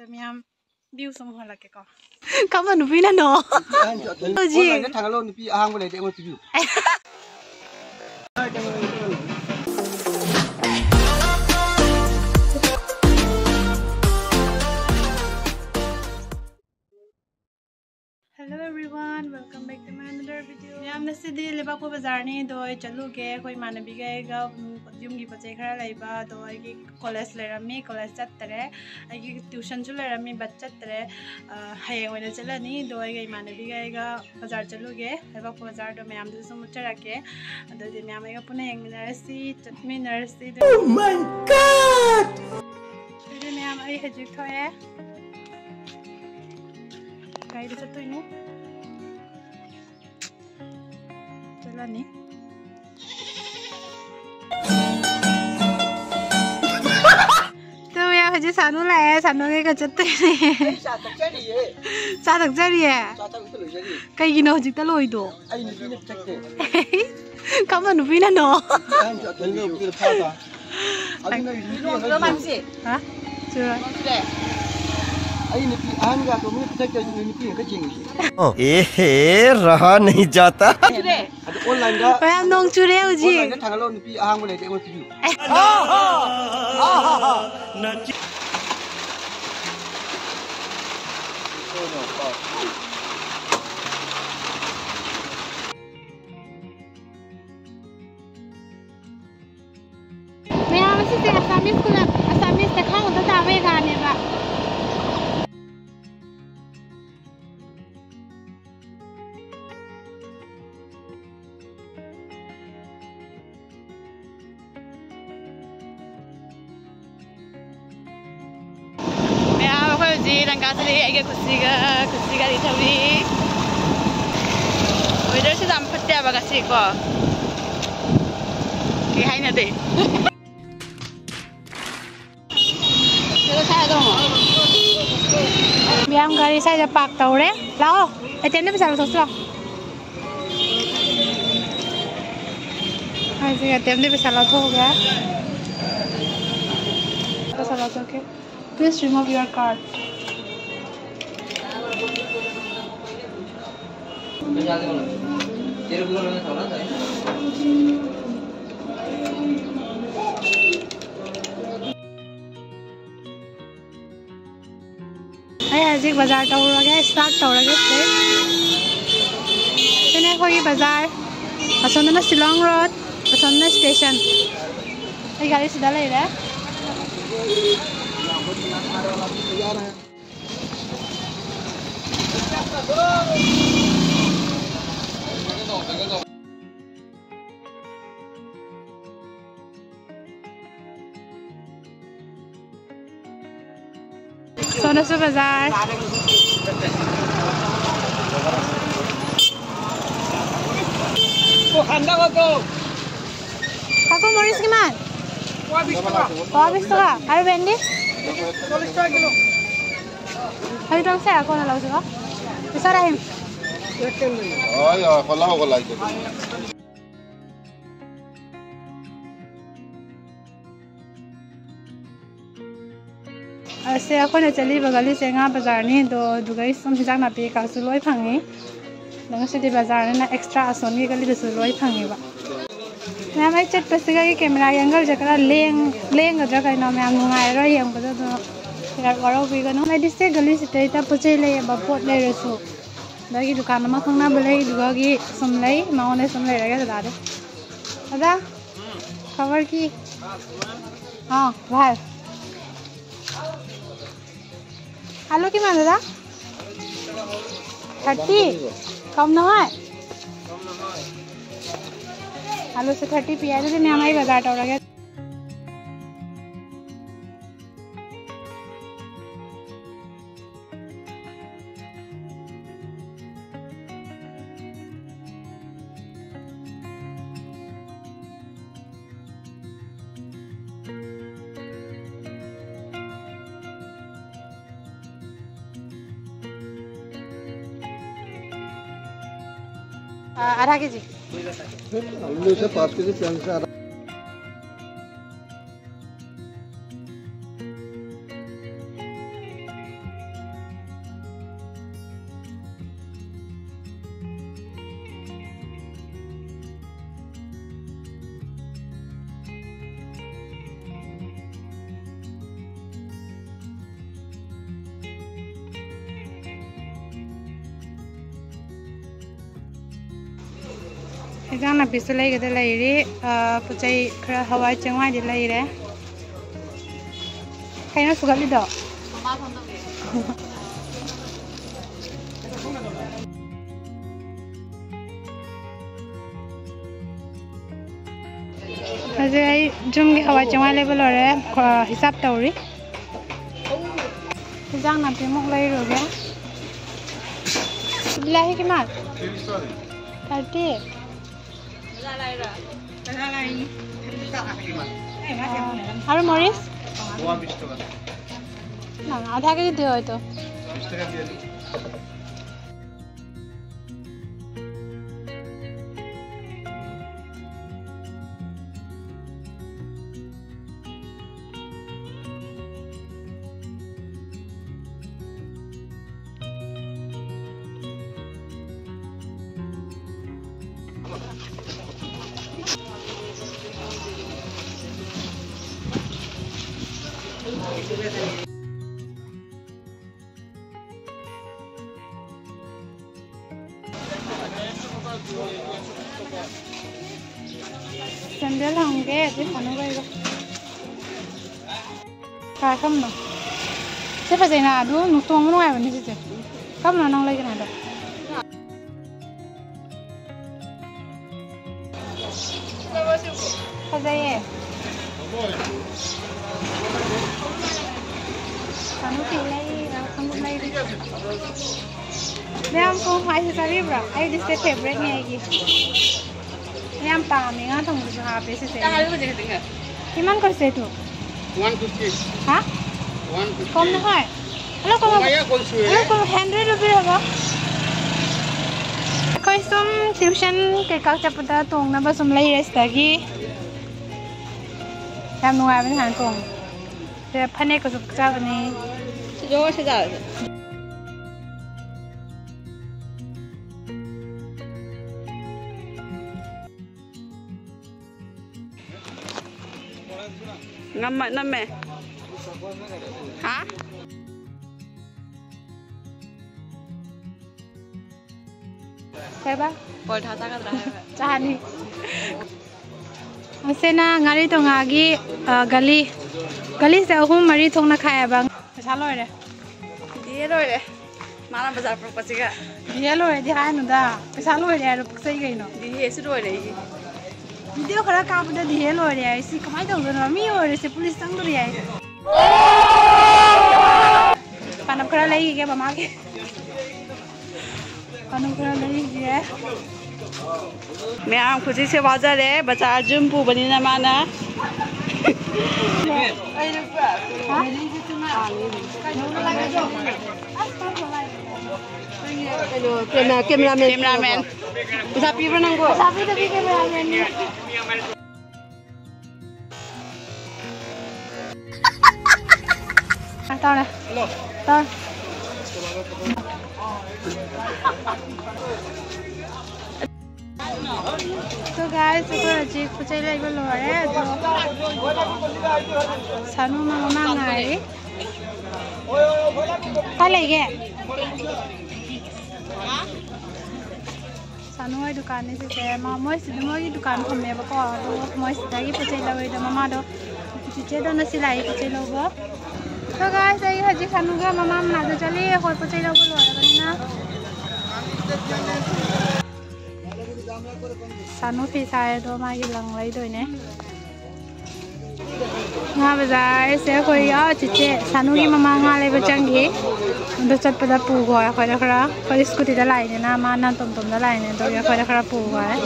แต่มีบิวสมหัวละแกก็คำว่าหนูพี่น่ะเนาะจริงทางโลกหนูพี่อ้างไปเลยเดี๋ยวมันจะอยู่Hello everyone, welcome back to my another video. I'm Nasidi Liverpool Bazaar ni doi chaluge koi manabi ga yumgi pachai khara laiba doi gi college lerami college chattare agi tuition chu lerami bat chattare hayeng oina chalani doi ga manabi ga bazar chaluge Liverpool Bazaar do mayam du sum charake ado de mayam ga puna yeng narasi chatmi narasi Oh my god! Ede mayam ai hajik thoye Kaya sa to ini, jalan nih. Tuh ya, haji sanu lah ya, sanu kayak kecet tuh ini. Satak jadi ya. Satak jadi ya. Satak itu loh jadi. Kayak gini haji kita loh itu. Ayo nih ini cek deh. Kamu nubinya no. Ini udah apa? Ini mana sih? Hah? Coba. Ayo nih anga tuh mungkin kita jadi nih kecing. Oh, rah नहीं जाता. Ada online dah. Bayam dong curi uji. Online dah tanggal lo nih ang boleh dia mau tuju. Nanti. Maya masih sih Asamis kulah Asamis sekarang udah cawe kan ya pak. Dan kasih agak kusiga di tabi. Weather sih sampai apa kasih kok. Kayak ini deh. Terus saya dong. Biang kali saya pak tahu deh. Lau, ATM bisa langsung lah. Ayo ATM bisa langsung ya. Bisa langsung ke. Please remove your card. Ay aji bazaar tawrage start tawrage se tene khoi bazaar asonna Shillong road asonna station ai gari sida lai ra Sono su bazaar. Oh, handa ko. Kako moris gimana? 20 taka. Ayo bendi? 40 kilo. Ayo dong saya ako na law sila. Bisa rahim. Oh, ya, kalau ako lagi. ऐसे अपन चली बगली से यहाँ बाजार नहीं दो गई सम हिजाक ना पे का सुलोई फंगे नंग से बाजार ना एक्स्ट्रा आसन की गली सुलोई फंगे बा मैं भाई चट पैसे का कैमरा एंगल जकरा लेंग अदर का ना मैं मुंगाई रो यंग बजा तो यार करो भी का ना मैं दिसे गली से तेता पुचे ले बापोट ले रसो बाकी दुकान में खंगना बले दुगागी समलाई माओने समलाई रह गया दादा दादा खबर की हाँ भाई आलू की मान दादा 30 कम ना है आलू से 30 पिया तो मैं हमारी बाजार टोरा गया आधा केजी आलू से 5 केजी प्याज से आधा Hijang na pisu lagi kita lagi pucai kera hawai cengwai di lagi kayaknya suka lido. Jadi jum ki hawai cengwai level orang hisap tahu ri. Hijang na pimuk lagi roga. Bilahi kimat? 30. Haru Morris? Nah, ada ke dia itu? Sandal होंगे ऐसे खाने को इधर क्या कम ना सिर्फ ऐसे ना दो नुक्तों में नोए बनी चीज़ कम ना नंग लगे ना दो ऐसे ये खानों की लाई खानों लाई मैं हमको ऐसे सारी ब्रा आई जिससे फेवरेट नहीं आएगी Yang pahami nggak tuh musuh HP sih saya. Gimana kau sih itu? 150. Hah? 150. Kom nih hai. Halo kom. Halo kom 100 rupiah apa? Kau isum tuition kerja cepat tuh nggak basum lagi rest lagi. Yang nunggu apa nih kong? Dia panik kau suka apa nih? Sejauh sejauh. Ngamak nama? Hah? Siapa? Boleh thasa kan dah. Cahani. Asena ngari tu ngagi gali se ahum mari thong na khaya bang. Chalo re. Dia lo re. Mana bazar per pasiga. Dia lo re dia anu da. Chalo re aro paksai gai no. Dia esi lo re. Video khara kaam da dihe lo re ai si kamai dong no mi ho re se police sang do re ai panam khara lai ke mama ke panam khara lai ke मैं आम खुशी से बाजार है बाजार जुम्पू बनी ना माना cameraman Sapi pernah gua. Sapi tapi kameramen. Tahu dah. Tahu. So guys, aku lagi kucai lagi belum ya. Sanu mama ngai. Apa lagi? Sanu ay dukaan ni sih, mama moy dukaan ko may bako, moy lagi pucay laway do mama do, pucay do na sila ay pucay lawa. So guys, ay haji sanu ga mama na do chali, ako pucay lawa lo ara kanina. Sanu pisay do magi lang lay do ne. Nga bazar se koy ya chiche sanu gi mama nga lay bachangi. Untuk cat pada pugo ya, kau dah kera, kau diskusi dah lain, na mana tom dah lain, tu ya kau dah kera pugo ya.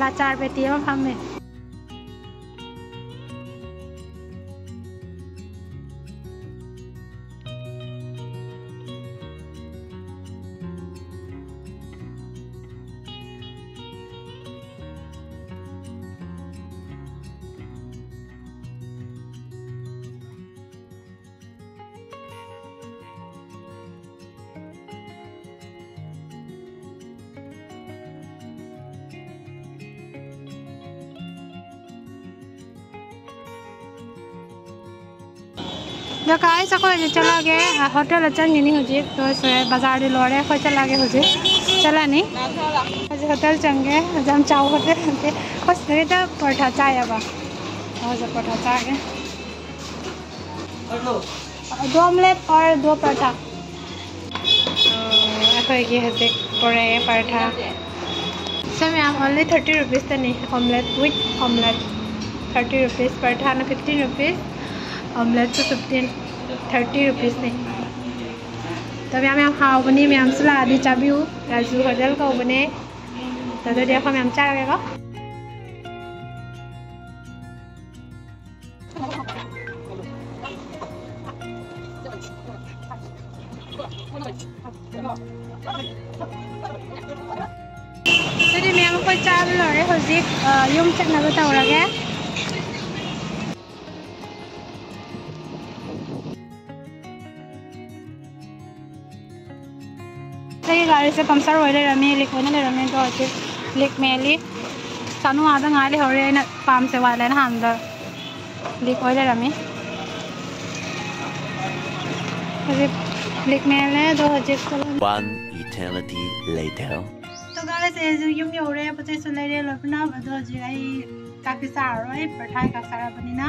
Lacar beti apa kami? जो काय से कोई चला गए hotel चंगे नहीं हो जी तो इसे बाजार दे लोड़े कोई चला गए हो जी चला नहीं आज होटल चंगे जम चाव होटल के कुछ नहीं तो पराठा चाय अब और जो पराठा चाय दो ऑमलेट और 2 पराठा कोई की है परे पराठा सब यहाँ ओनली 30 रुपीस तो नहीं omelette with omelette 30 rupees paratha ना 15 रुपीस ऑमलेट तो 30 रुपीस नहीं तब यहाँ मैम हाँ बनी मैम सुला दी चाबी राजू होटल का बने तो देखो मैम चार रहेगा तो मैम को चार लोरे हो जी यूम चकना बताओ लगे गाड़ी से पंक्चर हो रही लिख रही तो लिख मेली सानू आधा गाड़ी हो रही है पाम से वाले ना अंदर लिख रही लिख मेले 1 eternity later तो गाड़ी से यूम हो रहे पचे सुन ले लोपना काफी सारा है पढ़ाई का सारा बनी ना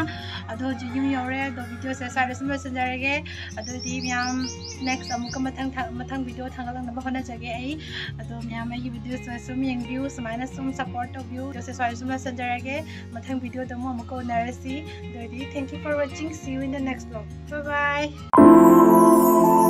अदो यूम हो रहे दो वीडियो से सारे सुन संजरगे अदो दी मैम नेक्स्ट अमुक मथंग वीडियो थांगलंग होना जगे आई अदो मैम ये वीडियो से सुम यंग सुमाइना सुम सपोर्ट ऑफ व्यू जैसे सारे सुन संजरगे मथंग वीडियो दमो अमुक नरसी दो दी thank you for watching see you in the next vlog bye bye